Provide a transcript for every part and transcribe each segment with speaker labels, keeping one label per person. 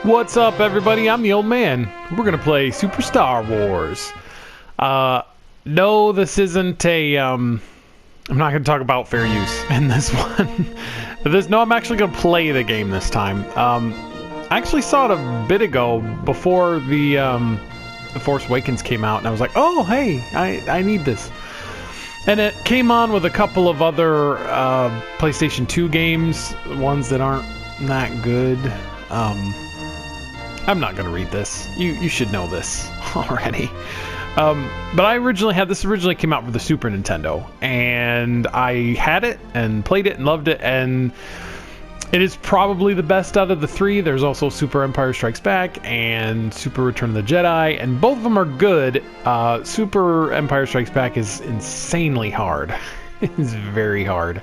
Speaker 1: What's up, everybody? I'm the old man. We're gonna play Super Star Wars. No, this isn't a, I'm not gonna talk about fair use in this one. No, I'm actually gonna play the game this time. I actually saw it a bit ago before the Force Awakens came out, and I was like, oh, hey, I need this. And it came on with a couple of other PlayStation 2 games, ones that aren't that good. I'm not going to read this. You should know this already. But I originally had this. Originally came out for the Super Nintendo, and I had it and played it and loved it, and it is probably the best out of the three. There's also Super Empire Strikes Back and Super Return of the Jedi, and both of them are good. Super Empire Strikes Back is insanely hard. It's very hard.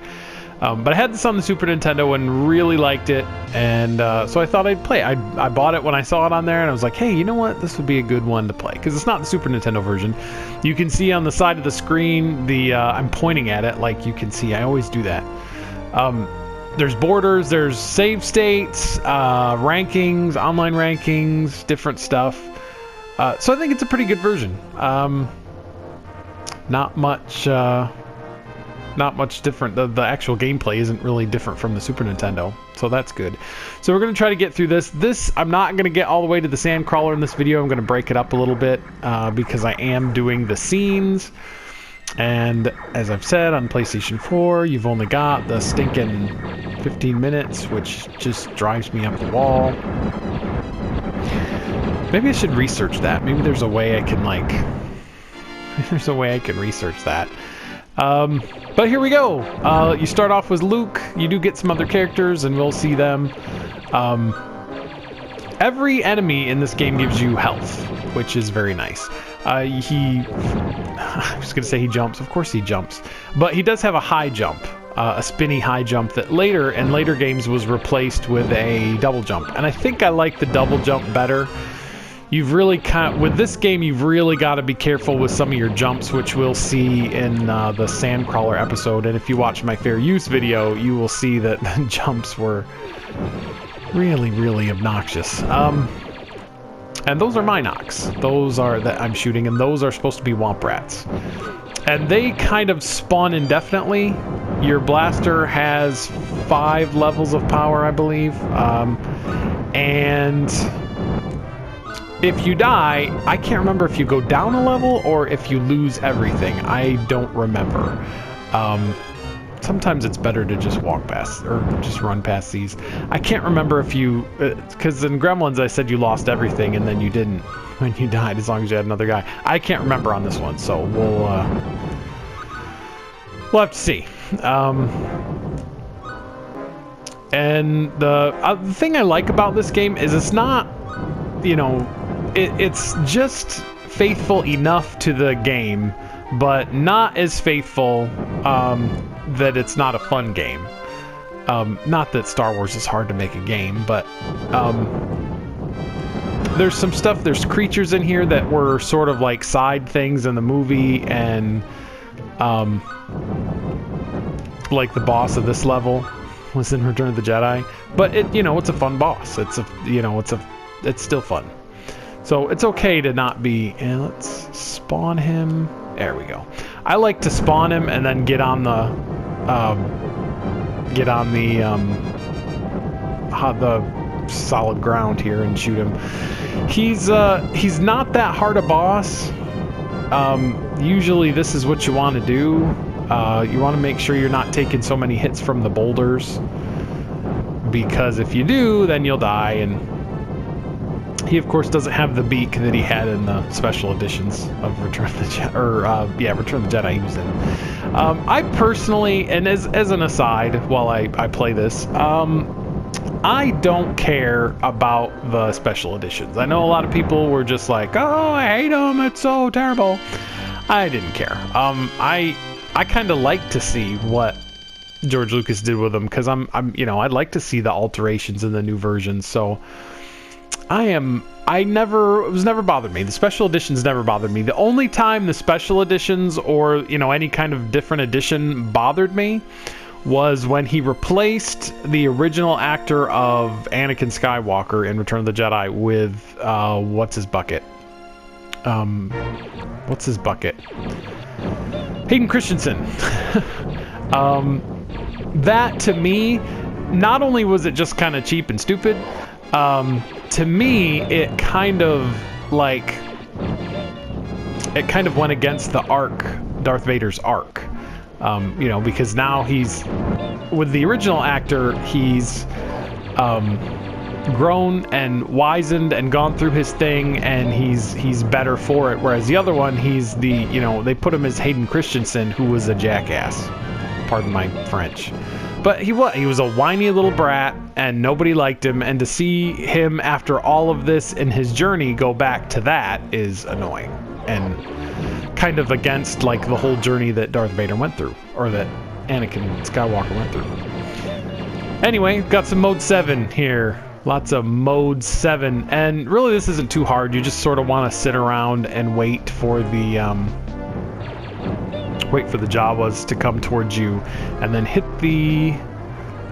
Speaker 1: But I had this on the Super Nintendo and really liked it, and so I thought I'd play it. I bought it when I saw it on there, and I was like, hey, you know what? This would be a good one to play, because it's not the Super Nintendo version. You can see on the side of the screen, I'm pointing at it, like you can see. I always do that. There's borders, there's save states, rankings, online rankings, different stuff. So I think it's a pretty good version. Not much different. The actual gameplay isn't really different from the Super Nintendo, so that's good. So we're going to try to get through this. I'm not going to get all the way to the sand crawler in this video. I'm going to break it up a little bit because I am doing the scenes. And as I've said, on PlayStation 4, you've only got the stinking 15 minutes, which just drives me up the wall. Maybe I should research that. Maybe there's a way I can, research that. But here we go. You start off with Luke. You do get some other characters, and we'll see them. Every enemy in this game gives you health, which is very nice. I was going to say he jumps. Of course he jumps. But he does have a high jump, a spinny high jump that in later games was replaced with a double jump. And I think I like the double jump better. With this game, you've really got to be careful with some of your jumps, which we'll see in the Sandcrawler episode. And if you watch my fair use video, you will see that the jumps were really, really obnoxious. And those are Minox. Those are that I'm shooting, and those are supposed to be Womp Rats. And they kind of spawn indefinitely. Your blaster has 5 levels of power, I believe. And if you die, I can't remember if you go down a level or if you lose everything. I don't remember. Sometimes it's better to just walk past or just run past these. I can't remember if you, because in Gremlins I said you lost everything and then you didn't when you died, as long as you had another guy. I can't remember on this one, so we'll have to see. And the thing I like about this game is it's not, it's just faithful enough to the game, but not as faithful that it's not a fun game. Not that Star Wars is hard to make a game, but there's some stuff, there's creatures in here that were sort of like side things in the movie, and like the boss of this level was in Return of the Jedi, but it's a fun boss. It's still fun. So it's okay to not be. Let's spawn him. There we go. I like to spawn him and then get on the solid ground here and shoot him. He's not that hard a boss. Usually this is what you want to do. You want to make sure you're not taking so many hits from the boulders, because if you do, then you'll die. And he, of course, doesn't have the beak that he had in the special editions of Return of the Jedi, Return of the Jedi he was in. I personally, and as an aside, while I play this, I don't care about the special editions. I know a lot of people were just like, oh, I hate them, it's so terrible. I didn't care. I kind of like to see what George Lucas did with them, because I'd like to see the alterations in the new versions. So it was never bothered me. The special editions never bothered me. The only time the special editions or any kind of different edition bothered me was when he replaced the original actor of Anakin Skywalker in Return of the Jedi with what's his bucket? Hayden Christensen. That to me, not only was it just kind of cheap and stupid, to me it kind of went against the arc, Darth Vader's arc. You know, because now he's, with the original actor, he's grown and wizened and gone through his thing, and he's better for it. Whereas the other one, he's the, you know, they put him as Hayden Christensen, who was a jackass. Pardon my French. But he was a whiny little brat, and nobody liked him, and to see him after all of this in his journey go back to that is annoying. And kind of against like the whole journey that Darth Vader went through, or that Anakin Skywalker went through. Anyway, got some Mode 7 here. Lots of Mode 7, and really this isn't too hard. You just sort of want to sit around and wait for the Jawas to come towards you, and then hit the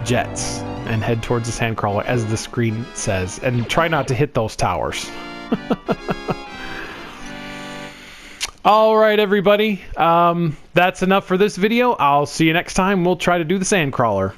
Speaker 1: jets and head towards the sandcrawler, as the screen says, and try not to hit those towers. Alright everybody, that's enough for this video. I'll see you next time. We'll try to do the sandcrawler.